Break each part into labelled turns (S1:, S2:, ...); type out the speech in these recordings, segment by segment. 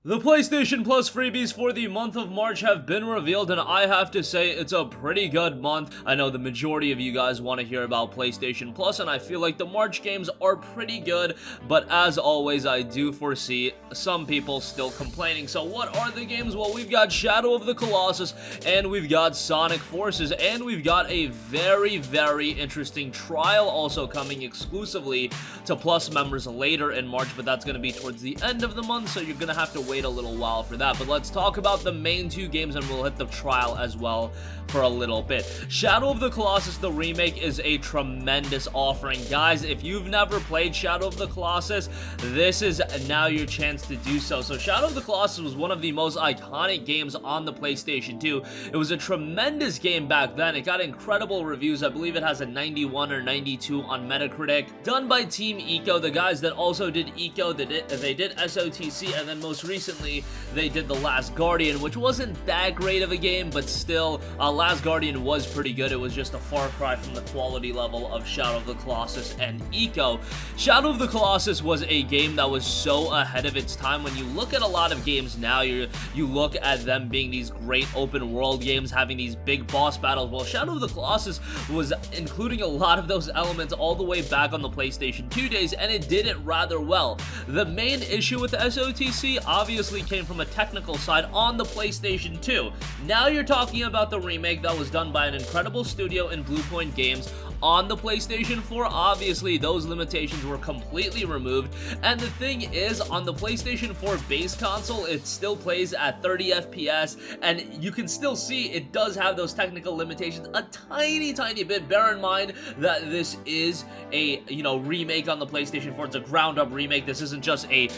S1: The PlayStation Plus freebies for the month of March have been revealed, and I have to say it's a pretty good month. I know the majority of you guys want to hear about PlayStation Plus, and I feel like the March games are pretty good, but as always, I do foresee some people still complaining. So what are the games? Well, we've got Shadow of the Colossus, and we've got Sonic Forces, and we've got a very, very interesting trial also coming exclusively to Plus members later in March, but that's going to be towards the end of the month, so you're going to have to wait a little while for that. But let's talk about the main two games, and we'll hit the trial as well for a little bit. Shadow of the Colossus, the remake, is a tremendous offering. Guys, if you've never played Shadow of the Colossus, this is now your chance to do so. So Shadow of the Colossus was one of the most iconic games on the PlayStation 2. It was a tremendous game back then. It got incredible reviews. I believe it has a 91 or 92 on Metacritic. Done by Team Eco, the guys that also did Eco, they did SOTC, and then most recently they did The Last Guardian, which wasn't that great of a game, but still, Last Guardian was pretty good. It was just a far cry from the quality level of Shadow of the Colossus and Eco. Shadow of the Colossus was a game that was so ahead of its time. When you look at a lot of games now, you look at them being these great open world games, having these big boss battles. Well, Shadow of the Colossus was including a lot of those elements all the way back on the PlayStation 2 days, and it did it rather well. The main issue with SOTC obviously came from a technical side on the PlayStation 2. Now you're talking about the remake that was done by an incredible studio in Bluepoint Games on the PlayStation 4. Obviously, those limitations were completely removed, and the thing is, on the PlayStation 4 base console, it still plays at 30 FPS, and you can still see it does have those technical limitations a tiny bit. Bear in mind that this is a, remake on the PlayStation 4. It's a ground-up remake. This isn't just a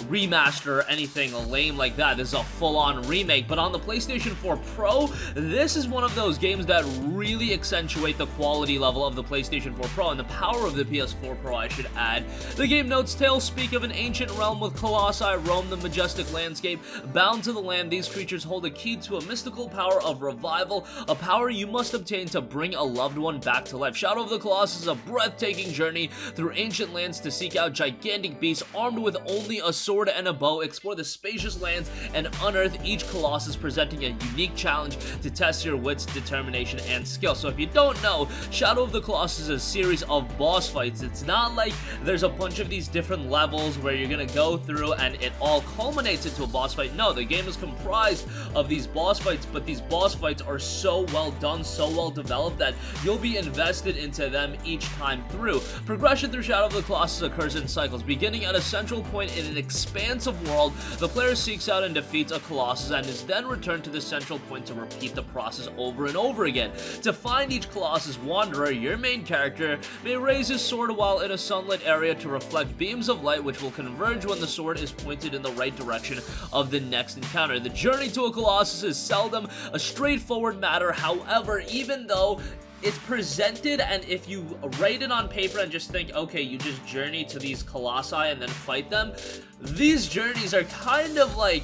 S1: remaster or anything lame like that. This is a full-on remake, but on the PlayStation 4 Pro, this is one of those games that really accentuate the quality level of the PlayStation 4 Pro and the power of the PS4 Pro, I should add. The game notes, tales speak of an ancient realm with colossi roam the majestic landscape. Bound to the land, these creatures hold a key to a mystical power of revival, a power you must obtain to bring a loved one back to life. Shadow of the Colossus is a breathtaking journey through ancient lands to seek out gigantic beasts armed with only a sword and a bow. Explore the spacious lands and unearth each colossus, presenting a unique challenge to test your wits, determination, and skill. So if you don't know, Shadow of the Colossus is a series of boss fights. It's not like there's a bunch of these different levels where you're gonna go through and it all culminates into a boss fight. No, the game is comprised of these boss fights, but these boss fights are so well done, so well developed that you'll be invested into them each time through. Progression through Shadow of the Colossus occurs in cycles. Beginning at a central point in an expansive world, the player seeks out and defeats a Colossus and is then returned to the central point to repeat the process over and over again. To find each Colossus wanderer, your main character may raise his sword while in a sunlit area to reflect beams of light which will converge when the sword is pointed in the right direction of the next encounter. The journey to a Colossus is seldom a straightforward matter. However, even though it's presented, and if you write it on paper and just think, okay, you just journey to these colossi and then fight them, these journeys are kind of like,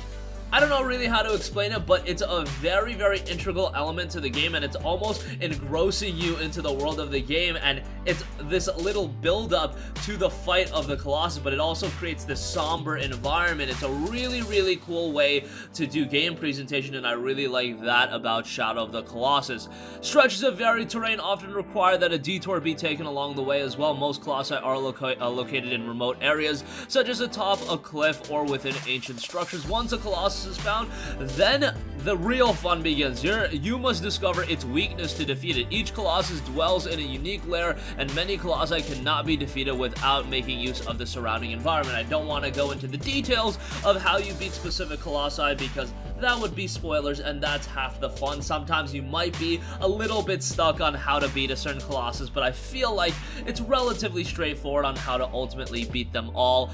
S1: I don't know really how to explain it, but it's a very, very integral element to the game, and it's almost engrossing you into the world of the game, and it's this little build-up to the fight of the Colossus, but it also creates this somber environment. It's a really, really cool way to do game presentation, and I really like that about Shadow of the Colossus. Stretches of varied terrain often require that a detour be taken along the way as well. Most Colossi are located in remote areas, such as atop a cliff or within ancient structures. Once a Colossus is found, then the real fun begins. You must discover its weakness to defeat it. Each Colossus dwells in a unique lair, and many Colossi cannot be defeated without making use of the surrounding environment. I don't want to go into the details of how you beat specific Colossi because that would be spoilers, and that's half the fun. Sometimes you might be a little bit stuck on how to beat a certain Colossus, but I feel like it's relatively straightforward on how to ultimately beat them all.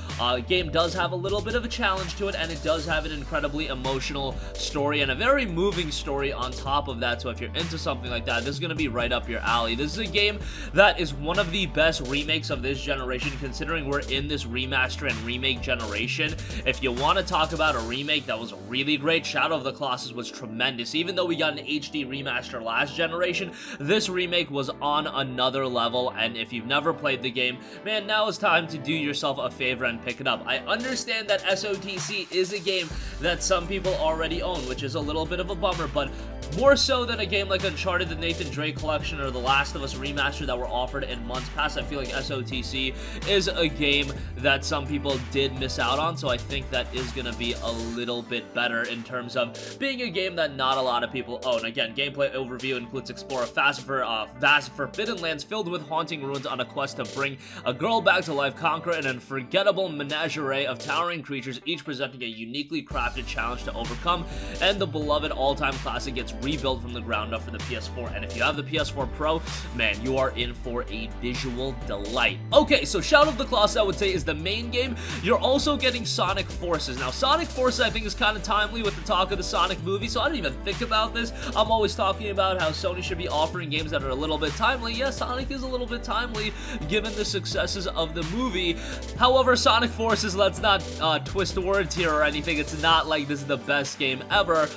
S1: Game does have a little bit of a challenge to it, and it does have an incredibly emotional story and a very moving story on top of that, so if you're into something like that, this is going to be right up your alley. This is a game that is one of the best remakes of this generation, considering we're in this remaster and remake generation. If you want to talk about a remake that was really great, Shadow of the Colossus was tremendous. Even though we got an HD remaster last generation, this remake was on another level, and if you've never played the game, man, now is time to do yourself a favor and pick it up. I understand that SOTC is a game that some people already own, which is a little bit of a bummer, but more so than a game like Uncharted, the Nathan Drake Collection, or The Last of Us Remastered that were offered in months past, I feel like SOTC is a game that some people did miss out on, so I think that is going to be a little bit better in terms of being a game that not a lot of people own. Again, gameplay overview includes explore a vast forbidden lands filled with haunting ruins on a quest to bring a girl back to life, conquer an unforgettable menagerie of towering creatures, each presenting a uniquely crafted challenge to overcome, and the beloved all-time classic gets rebuilt from the ground up for the PS4. And if you have the PS4 Pro, man, you are in for a visual delight. Okay, so Shadow of the Colossus, I would say, is the main game. You're also getting Sonic Forces. Now, Sonic Forces, I think, is kind of timely with the talk of the Sonic movie, so I didn't even think about this. I'm always talking about how Sony should be offering games that are a little bit timely. Yes, Sonic is a little bit timely given the successes of the movie. However, Sonic Forces, let's not twist the words here or anything. It's not like this is the best game ever.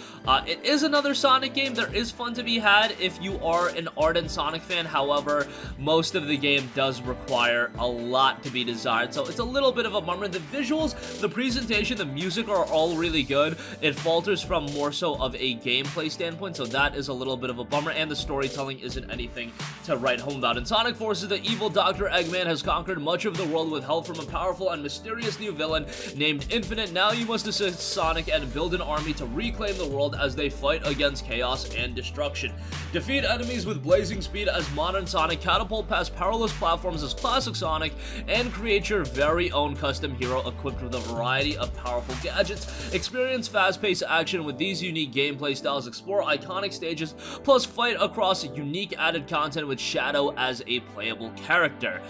S1: It is another Sonic game. There is fun to be had if you are an ardent Sonic fan. However, most of the game does require a lot to be desired, so it's a little bit of a bummer. The visuals, the presentation, the music are all really good. It falters from more so of a gameplay standpoint, so that is a little bit of a bummer, and the storytelling isn't anything to write home about. In Sonic Forces, the evil Dr. Eggman has conquered much of the world with help from a powerful and mysterious new villain named Infinite. Now you must assist Sonic and build an army to reclaim the world as they fight against chaos and destruction. Defeat enemies with blazing speed as modern Sonic, catapult past perilous platforms as classic Sonic, and create your very own custom hero equipped with a variety of powerful gadgets. Experience fast-paced action with these unique gameplay styles, explore iconic stages, plus fight across unique added content with Shadow as a playable character.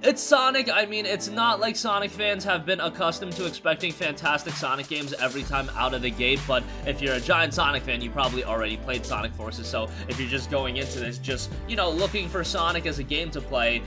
S1: It's Sonic. I mean, it's not like Sonic fans have been accustomed to expecting fantastic Sonic games every time out of the gate, but if you're a giant Sonic fan, you probably already played Sonic Forces, so if you're just going into this just, you know, looking for Sonic as a game to play,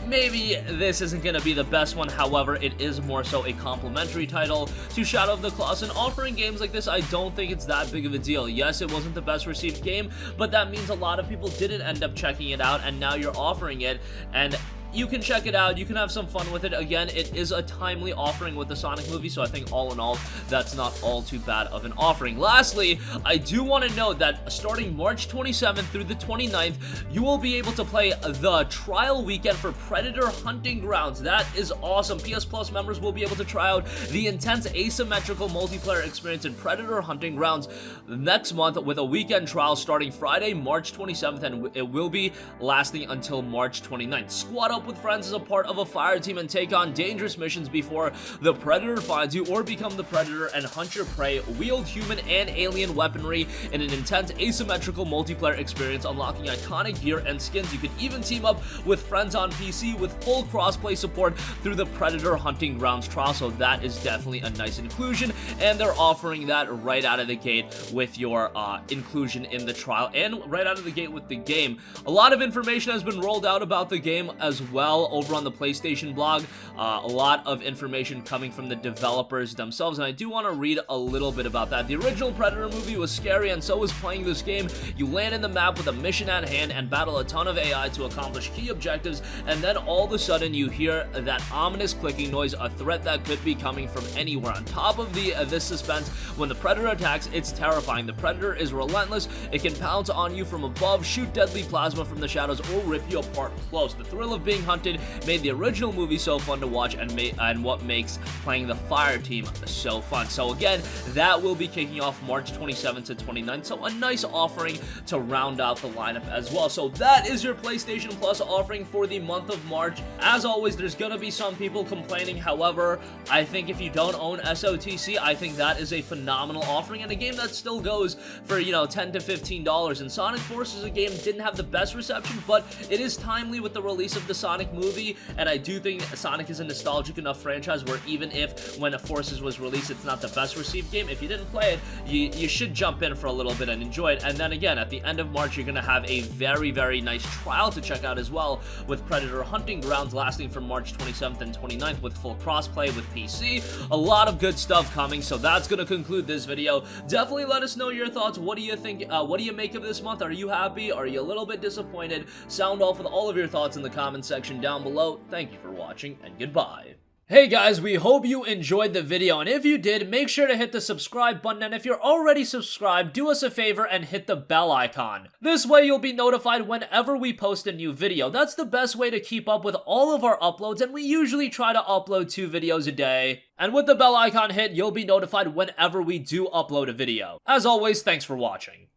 S1: maybe this isn't going to be the best one. However, it is more so a complimentary title to Shadow of the Colossus, and offering games like this, I don't think it's that big of a deal. Yes, it wasn't the best received game, but that means a lot of people didn't end up checking it out, and now you're offering it, and you can check it out, you can have some fun with it. Again, it is a timely offering with the Sonic movie, so I think all in all, that's not all too bad of an offering. Lastly, I do want to note that starting March 27th through the 29th, you will be able to play the trial weekend for Predator Hunting Grounds. That is awesome. PS Plus members will be able to try out the intense asymmetrical multiplayer experience in Predator Hunting Grounds next month with a weekend trial starting Friday, March 27th, and it will be lasting until March 29th. Squad up with friends as a part of a fire team and take on dangerous missions before the Predator finds you, or become the Predator and hunt your prey, wield human and alien weaponry in an intense asymmetrical multiplayer experience, unlocking iconic gear and skins. You can even team up with friends on PC with full crossplay support through the Predator Hunting Grounds trial, so that is definitely a nice inclusion, and they're offering that right out of the gate with your inclusion in the trial, and right out of the gate with the game. A lot of information has been rolled out about the game as well over on the PlayStation blog. A lot of information coming from the developers themselves, and I do want to read a little bit about that. The original Predator movie was scary, and so was playing this game. You land in the map with a mission at hand and battle a ton of AI to accomplish key objectives, and then all of a sudden you hear that ominous clicking noise, a threat that could be coming from anywhere. On top of this suspense, when the Predator attacks, it's terrifying. The Predator is relentless. It can pounce on you from above, shoot deadly plasma from the shadows, or rip you apart close. The thrill of being hunted made the original movie so fun to watch, and what makes playing the fire team so fun. So again, that will be kicking off March 27th to 29th, so a nice offering to round out the lineup as well. So that is your PlayStation Plus offering for the month of March. As always, there's gonna be some people complaining. However, I think if you don't own SOTC, I think that is a phenomenal offering, and a game that still goes for, you know, $10 to $15. And Sonic Forces, a game, didn't have the best reception, but it is timely with the release of the Sonic Sonic movie, and I do think Sonic is a nostalgic enough franchise where even if when Forces was released, it's not the best received game, if you didn't play it, you should jump in for a little bit and enjoy it. And then again, at the end of March, you're gonna have a very, very nice trial to check out as well, with Predator Hunting Grounds lasting from March 27th and 29th with full crossplay with PC. A lot of good stuff coming, so that's gonna conclude this video. Definitely let us know your thoughts. What do you think? What do you make of this month? Are you happy? Are you a little bit disappointed? Sound off with all of your thoughts in the comment section down below. Thank you for watching, and goodbye. Hey guys, we hope you enjoyed the video, and if you did, make sure to hit the subscribe button, and if you're already subscribed, do us a favor and hit the bell icon. This way you'll be notified whenever we post a new video. That's the best way to keep up with all of our uploads, and we usually try to upload 2 videos a day. And with the bell icon hit, you'll be notified whenever we do upload a video. As always, thanks for watching.